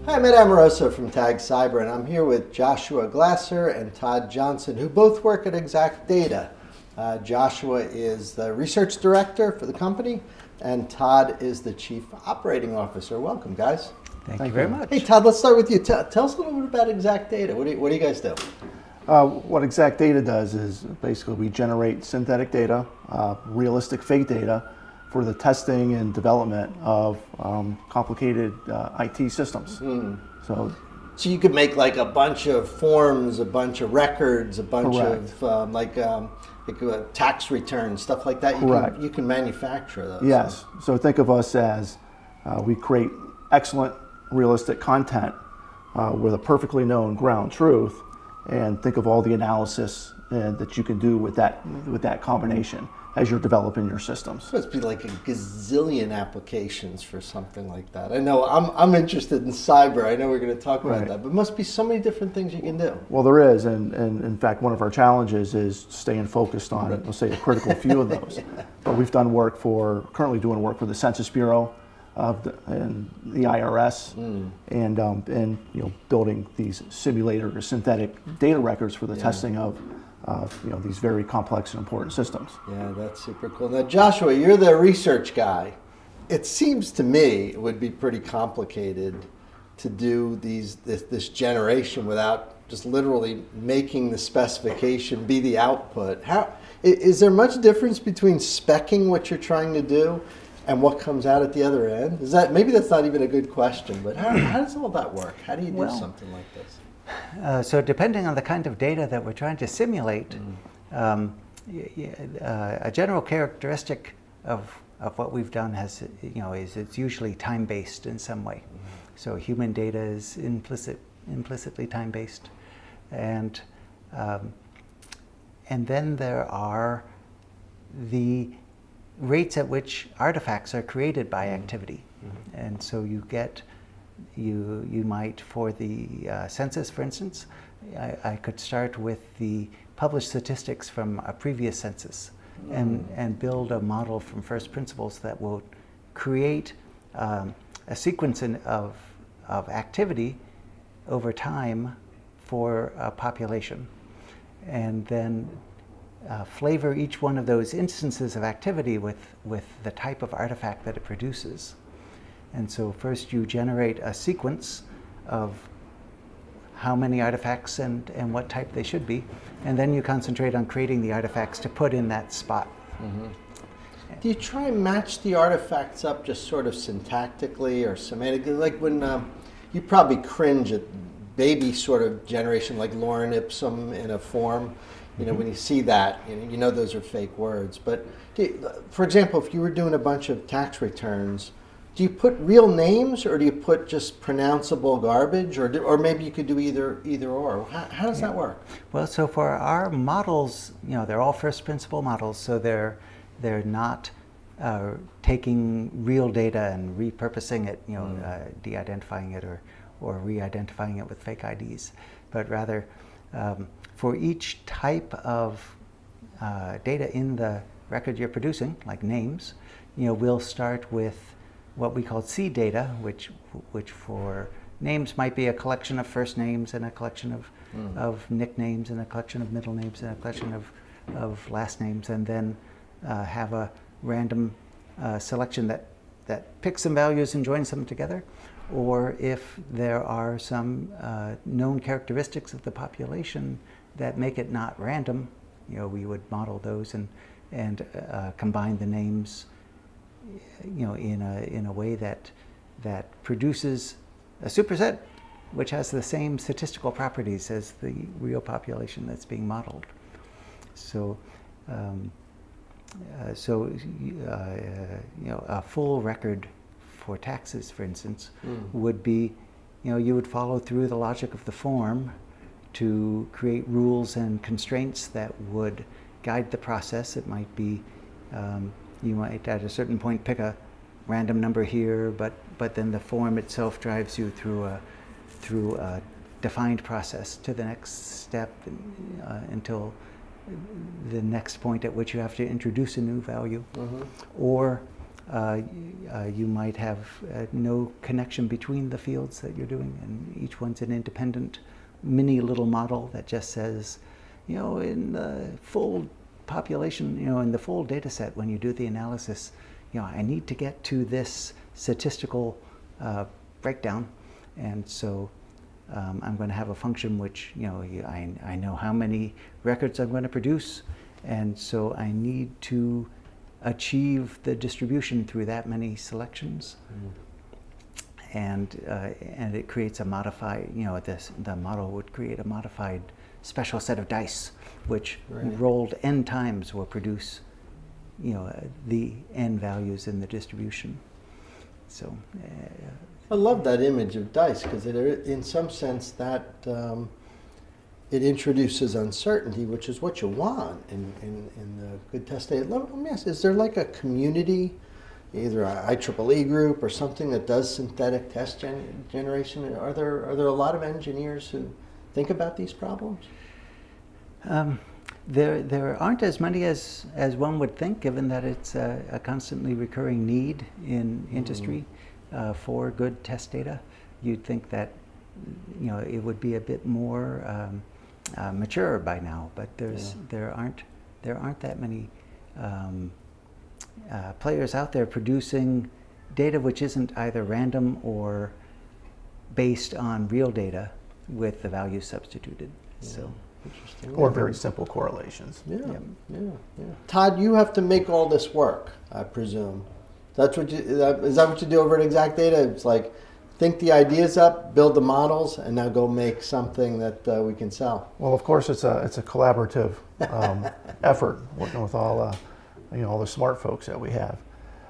Hi, I'm Ed Amoroso from Tag Cyber, and I'm here with Joshua Glasser and Todd Johnson, who both work at ExactData. Joshua is the research director for the company, and Todd is the chief operating officer. Welcome, guys. Thank you very much. Hey, Todd, let's start with you. Tell us a little bit about ExactData. What do you guys do? What ExactData does is basically we generate synthetic data, realistic fake data, for the testing and development of complicated IT systems. So you could make like a bunch of forms, a bunch of records, a bunch of tax returns, stuff like that. You can manufacture those. Yes. So think of us as we create excellent, realistic content with a perfectly known ground truth, and think of all the analysis that you can do with that combination as you're developing your systems. So it's be like a gazillion applications for something like that. I know I'm interested in cyber. I know we're going to talk about that, but must be so many different things you can do. Well, there is, and in fact, one of our challenges is staying focused on, let's say, a critical few of those. But we've done currently doing work for the Census Bureau and the IRS, and building these simulator or synthetic data records for the testing of these very complex and important systems. Yeah, that's super cool. Now, Joshua, you're the research guy. It seems to me it would be pretty complicated to do this generation without just literally making the specification be the output. Is there much difference between speccing what you're trying to do and what comes out at the other end? Maybe that's not even a good question, but how does all that work? How do you do something like this? So depending on the kind of data that we're trying to simulate, a general characteristic of what we've done is it's usually time-based in some way. So human data is implicitly time-based, and then there are the rates at which artifacts are created by activity, and so you might, for the census, for instance, I could start with the published statistics from a previous census and build a model from first principles that will create a sequence of activity over time for a population, and then flavor each one of those instances of activity with the type of artifact that it produces. And so first you generate a sequence of how many artifacts and what type they should be, and then you concentrate on creating the artifacts to put in that spot. Do you try and match the artifacts up just sort of syntactically or semantically? Like when you probably cringe at baby sort of generation like lorem ipsum in a form. When you see that, you know those are fake words. But for example, if you were doing a bunch of tax returns, do you put real names or do you put just pronounceable garbage, or maybe you could do either or? How does that work? Well, so for our models, they're all first principle models, so they're not taking real data and repurposing it, de-identifying it or re-identifying it with fake IDs, but rather for each type of data in the record you're producing, like names, we'll start with what we call seed data, which for names might be a collection of first names and a collection of nicknames and a collection of middle names and a collection of last names, and then have a random selection that picks some values and joins them together. Or if there are some known characteristics of the population that make it not random, we would model those and combine the names in a way that produces a superset which has the same statistical properties as the real population that's being modeled. So a full record for taxes, for instance, would be, you would follow through the logic of the form to create rules and constraints that would guide the process. It might be, you might at a certain point pick a random number here, but then the form itself drives you through a defined process to the next step until the next point at which you have to introduce a new value. Or you might have no connection between the fields that you're doing, and each one's an independent mini little model that just says, in the full population, in the full data set, when you do the analysis, I need to get to this statistical breakdown, and so I'm going to have a function which, I know how many records I'm going to produce, and so I need to achieve the distribution through that many selections. And it creates a modified, the model would create a modified special set of dice, which rolled n times will produce, the n values in the distribution. So I love that image of dice because in some sense that it introduces uncertainty, which is what you want in the good test data. Let me ask, is there like a community, either an IEEE group or something that does synthetic test generation? Are there a lot of engineers who think about these problems? There aren't as many as one would think, given that it's a constantly recurring need in industry for good test data. You'd think that it would be a bit more mature by now, but there aren't that many players out there producing data which isn't either random or based on real data with the values substituted. So. Interesting. Or very simple correlations. Yeah. Todd, you have to make all this work, I presume. Is that what you do over at ExactData? It's like think the ideas up, build the models, and now go make something that we can sell. Well, of course, it's a collaborative effort working with all all the smart folks that we have.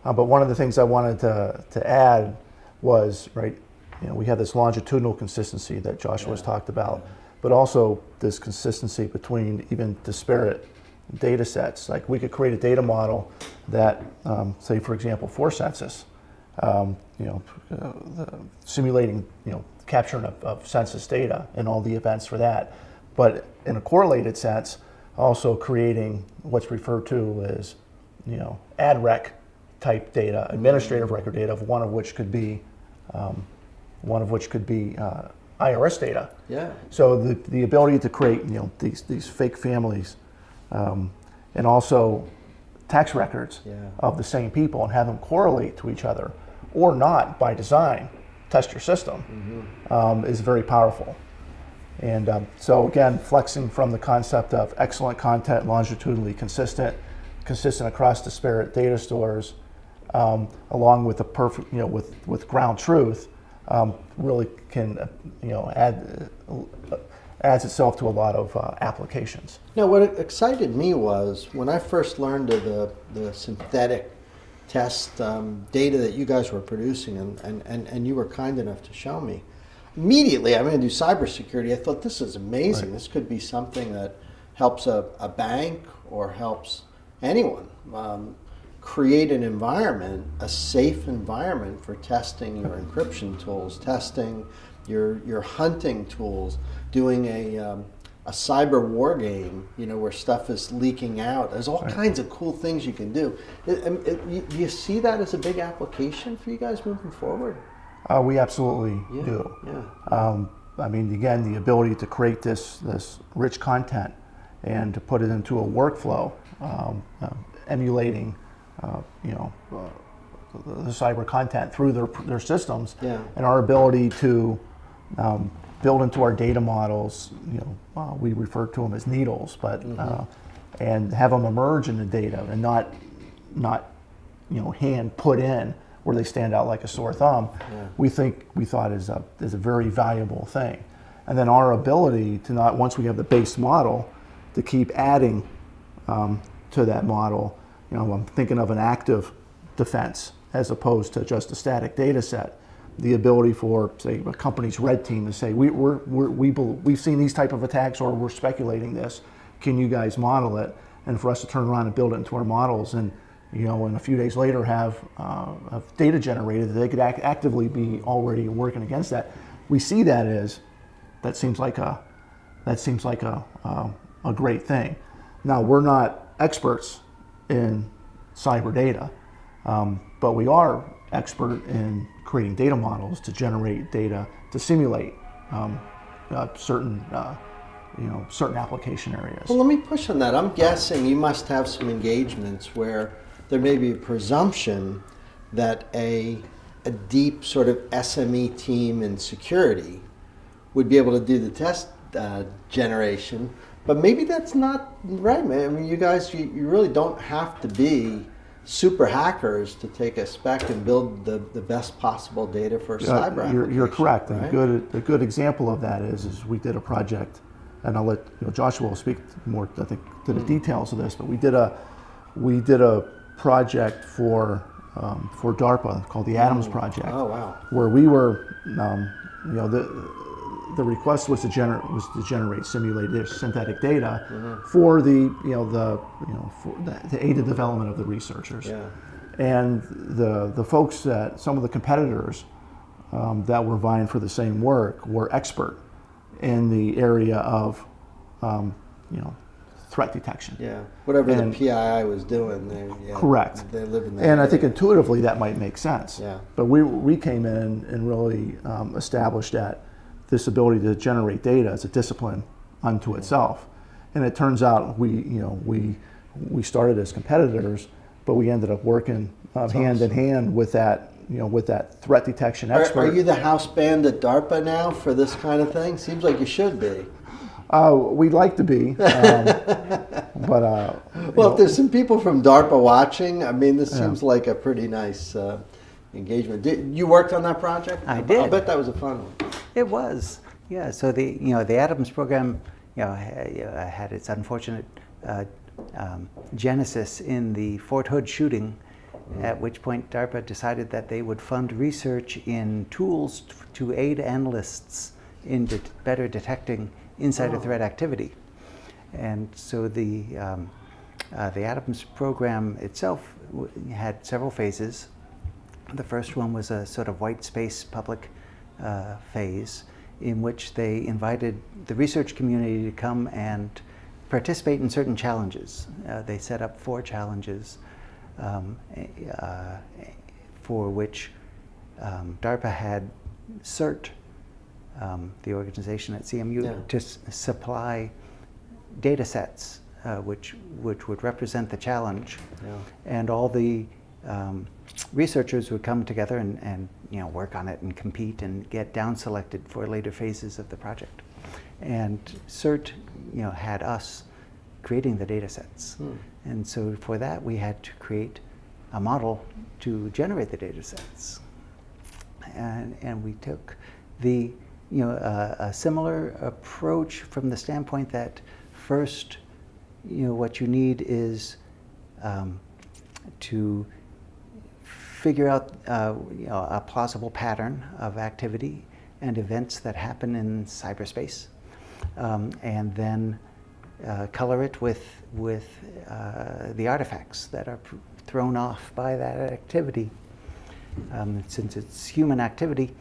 But one of the things I wanted to add was we have this longitudinal consistency that Joshua's talked about, but also this consistency between even disparate data sets. Like we could create a data model that, say for example, for census, simulating, capturing of census data and all the events for that, but in a correlated sense, also creating what's referred to as, ad rec type data, administrative record data, one of which could be IRS data. Yeah. So the ability to create these fake families, and also tax records of the same people and have them correlate to each other, or not by design, test your system, is very powerful. And so again, flexing from the concept of excellent content, longitudinally consistent across disparate data stores, along with the perfect, with ground truth, really can, adds itself to a lot of applications. Now, what excited me was when I first learned of the synthetic test data that you guys were producing, and you were kind enough to show me. Immediately, I'm going to do cybersecurity. I thought, this is amazing. This could be something that helps a bank or helps anyone create an environment, a safe environment for testing your encryption tools, testing your hunting tools, doing a cyber war game, where stuff is leaking out. There's all kinds of cool things you can do. Do you see that as a big application for you guys moving forward? We absolutely do. Yeah. I mean, again, the ability to create this rich content and to put it into a workflow, emulating, the cyber content through their systems, and our ability to build into our data models, we refer to them as needles, but and have them emerge in the data and not hand put in where they stand out like a sore thumb. We thought is a very valuable thing. And then our ability to not, once we have the base model, to keep adding to that model. I'm thinking of an active defense as opposed to just a static data set. The ability for, say, a company's red team to say, we've seen these type of attacks, or we're speculating this. Can you guys model it? And for us to turn around and build it into our models, and and a few days later have data generated that they could actively be already working against that. We see that as that seems like a great thing. Now, we're not experts in cyber data, but we are expert in creating data models to generate data to simulate certain certain application areas. Well, let me push on that. I'm guessing you must have some engagements where there may be a presumption that a deep sort of SME team in security would be able to do the test generation, but maybe that's not right, man. I mean, you guys, you really don't have to be super hackers to take a spec and build the best possible data for cyber You're correct. right? A good example of that is we did a project, and I'll let Joshua will speak more, I think, to the details of this. But we did a project for DARPA called the Adams Project. Oh, wow. Where we were, the request was to generate simulated synthetic data for to aid the development of the researchers. Yeah. And the folks that some of the competitors that were vying for the same work were expert in the area of threat detection. Yeah, whatever the PII was doing, correct. They live in that And I area. think intuitively that might make sense. Yeah. But we came in and really established that this ability to generate data is a discipline unto itself. And it turns out we started as competitors, but we ended up working hand in hand with that threat detection expert. Are you the house band at DARPA now for this kind of thing? Seems like you should be. We'd like to be, but well, if there's some people from DARPA watching, I mean, this seems like a pretty nice engagement. You worked on that project? I did. I bet that was a fun one. It was, yeah. So the Adams program had its unfortunate genesis in the Fort Hood shooting, at which point DARPA decided that they would fund research in tools to aid analysts in better detecting insider threat activity. And so the Adams program itself had several phases. The first one was a sort of white space public phase in which they invited the research community to come and participate in certain challenges. They set up 4 challenges for which DARPA had CERT, the organization at CMU, to supply data sets which would represent the challenge. Yeah. And all the researchers would come together and work on it and compete and get down selected for later phases of the project. And CERT had us creating the data sets. And so for that we had to create a model to generate the data sets. And we took a similar approach from the standpoint that first what you need is to figure out a plausible pattern of activity and events that happen in cyberspace, and then color it with the artifacts that are thrown off by that activity. Since it's human activity,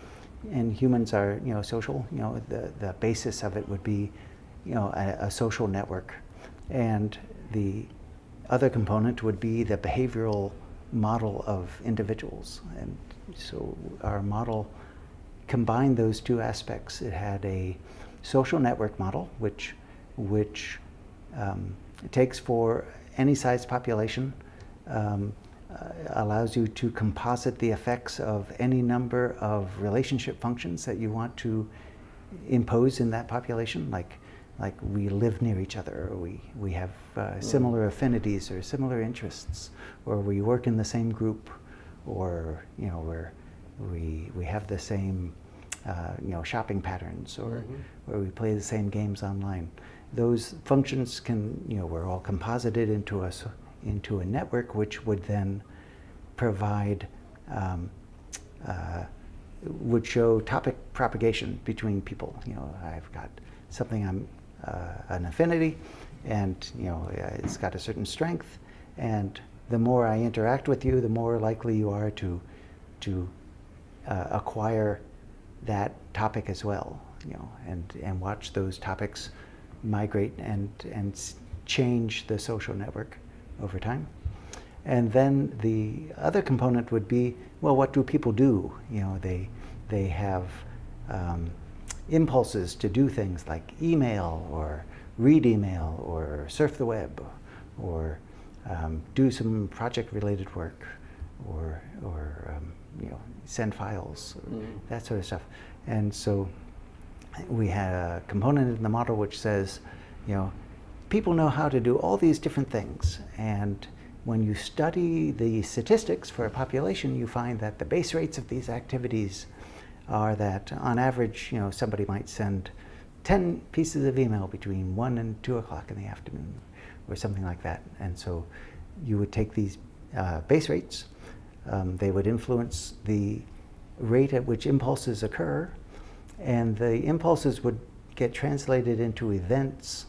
and humans are social, the basis of it would be a social network, and the other component would be the behavioral model of individuals. And so our model combined those 2 aspects. It had a social network model, which takes for any size population, allows you to composite the effects of any number of relationship functions that you want to impose in that population, like we live near each other, or we have similar affinities or similar interests, or we work in the same group, or we have the same shopping patterns, or we play the same games online. Those functions were all composited into a network, which would then provide would show topic propagation between people. I've got something I'm an affinity, and it's got a certain strength, and the more I interact with you, the more likely you are to acquire that topic as well, and watch those topics migrate and change the social network over time. And then the other component would be, well, what do people do? They have impulses to do things like email or read email or surf the web or do some project-related work or send files, that sort of stuff. And so we had a component in the model which says, people know how to do all these different things, and when you study the statistics for a population, you find that the base rates of these activities are that on average, somebody might send 10 pieces of email between 1 and 2 o'clock in the afternoon or something like that. And so you would take these base rates, they would influence the rate at which impulses occur, and the impulses would get translated into events,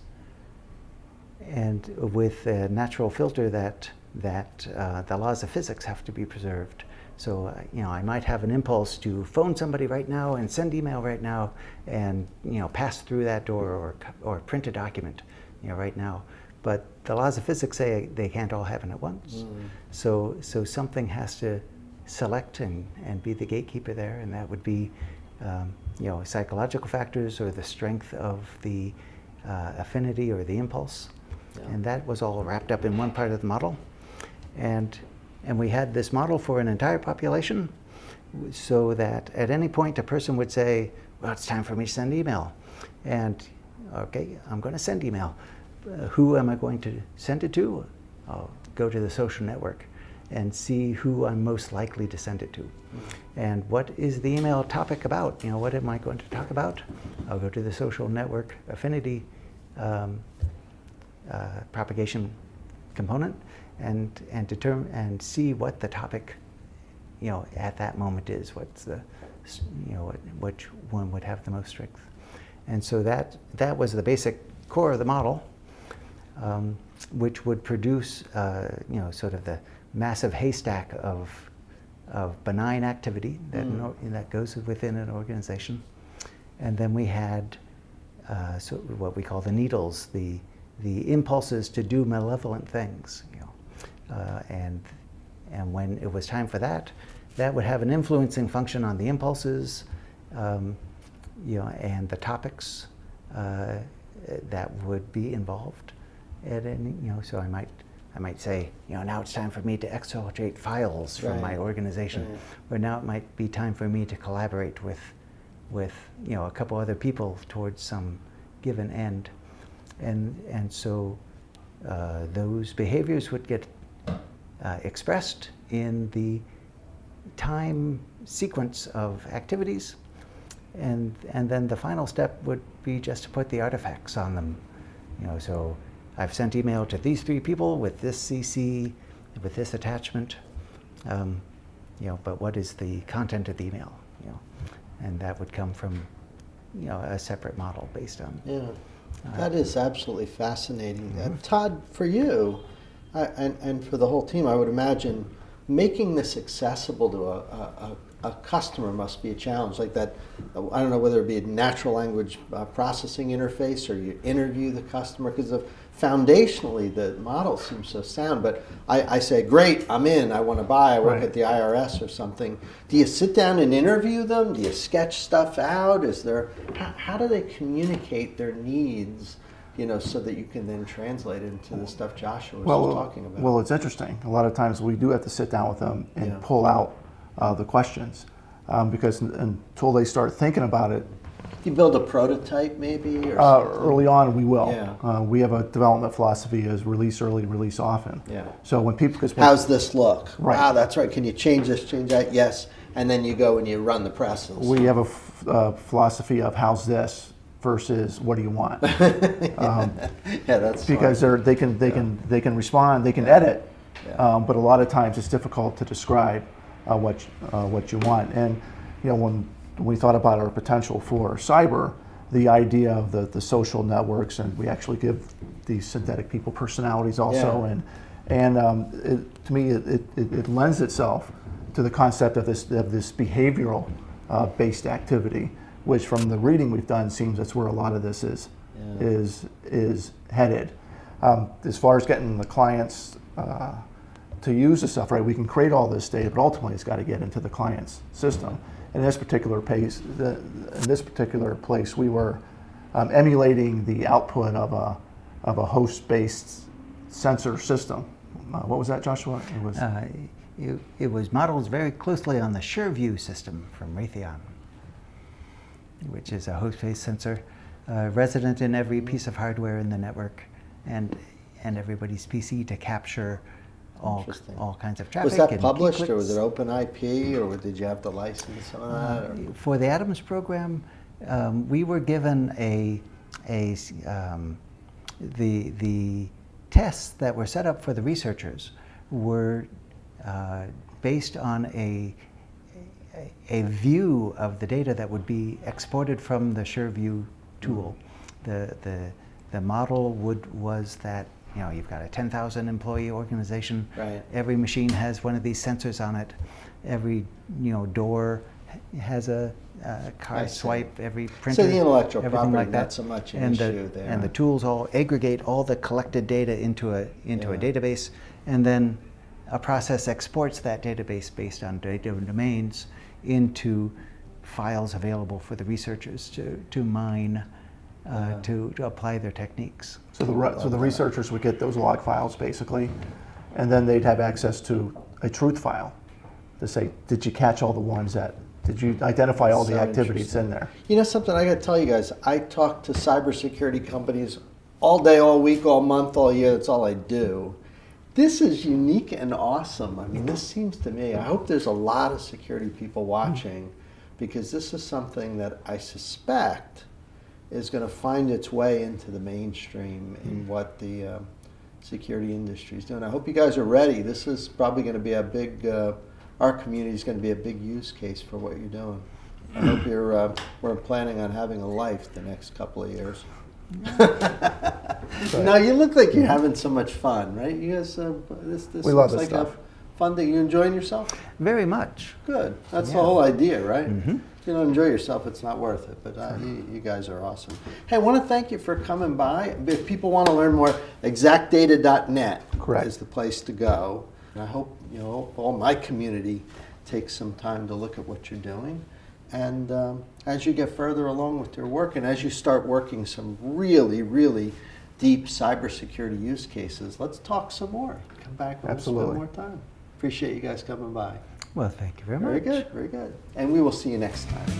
and with a natural filter that the laws of physics have to be preserved. So I might have an impulse to phone somebody right now and send email right now, and pass through that door or print a document right now. But the laws of physics say they can't all happen at once. So something has to select and be the gatekeeper there, and that would be psychological factors or the strength of the affinity or the impulse. Yeah. And that was all wrapped up in one part of the model. And we had this model for an entire population, so that at any point a person would say, well, it's time for me to send email. And okay, I'm going to send email. Who am I going to send it to? I'll go to the social network and see who I'm most likely to send it to. And what is the email topic about? What am I going to talk about? I'll go to the social network affinity propagation component and determine and see what the topic at that moment is. What's the which one would have the most strength. And so that was the basic core of the model, which would produce sort of the massive haystack of benign activity that goes within an organization. And then we had what we call the needles, the impulses to do malevolent things, and when it was time for that would have an influencing function on the impulses, and the topics that would be involved. And so I might say, now it's time for me to exfiltrate files from my organization, or now it might be time for me to collaborate with a couple other people towards some given end. And so those behaviors would get expressed in the time sequence of activities, and then the final step would be just to put the artifacts on them. So I've sent email to these 3 people with this CC, with this attachment, but what is the content of the email? And that would come from a separate model based on. Yeah. That is absolutely fascinating. Todd, for you and for the whole team, I would imagine making this accessible to a customer must be a challenge. Like that, I don't know whether it be a natural language processing interface or you interview the customer, because foundationally the model seems so sound. But I say, great, I'm in, I want to buy, I work at the IRS or something. Do you sit down and interview them? Do you sketch stuff out? How do they communicate their needs, so that you can then translate it into the stuff Joshua was talking about? Well, it's interesting. A lot of times we do have to sit down with them and pull out the questions, because until they start thinking about it. You build a prototype maybe? Or early on we will. Yeah. We have a development philosophy is release early, release often. Yeah. So when people... How's this look? Right. Wow, that's right. Can you change this, change that? Yes. And then you go and you run the presses. We have a philosophy of how's this versus what do you want? That's because they can respond, they can edit, but a lot of times it's difficult to describe what you want. And when we thought about our potential for cyber, the idea of the social networks, and we actually give these synthetic people personalities also, and to me it lends itself to the concept of this behavioral based activity, which from the reading we've done seems that's where a lot of this is headed. As far as getting the clients to use the stuff, right, we can create all this data, but ultimately it's got to get into the client's system. In this particular place, we were emulating the output of a host-based sensor system. What was that, Joshua? It was modeled very closely on the SureView system from Raytheon, which is a host-based sensor resident in every piece of hardware in the network and everybody's PC to capture all kinds of traffic. Was that and published, key or was it clicks. open IP, or did you have to license on that? Or? For the Adams program, we were given the tests that were set up for the researchers were based on a view of the data that would be exported from the SureView tool. The model was that you've got a 10,000 employee organization. Right. Every machine has one of these sensors on it. Every door has a card swipe. Every printer. So the intellectual everything property, like that. not so much an issue there. And the tools all aggregate all the collected data into a database, and then a process exports that database based on data domains into files available for the researchers to mine, to apply their techniques. So the researchers would get those log files basically, and then they'd have access to a truth file to say, did you catch all the ones did you identify all the activities in there? You know something, I got to tell you guys, I talk to cybersecurity companies all day, all week, all month, all year. That's all I do. This is unique and awesome. I mean, this seems to me, I hope there's a lot of security people watching, because this is something that I suspect is going to find its way into the mainstream in what the security industry is doing. I hope you guys are ready. This is probably going to be a big, our community is going to be a big use case for what you're doing. I hope we're planning on having a life the next couple of years. No, you look like you're having so much fun, right? You guys, this We love looks this like stuff. a fun thing. You enjoying yourself? Very much. Good. That's the Yeah. whole idea, right? Mm-hmm. If you don't enjoy yourself, it's not worth it. But you guys are awesome. Hey, I want to thank you for coming by. If people want to learn more, ExactData.net Correct. is the place to go. And I hope all my community takes some time to look at what you're doing. And as you get further along with your work, and as you start working some really, really deep cybersecurity use cases, let's talk some more. Come back and we'll Absolutely. spend more time. Appreciate you guys coming by. Well, thank you very Very much. good, very good. And we will see you next time.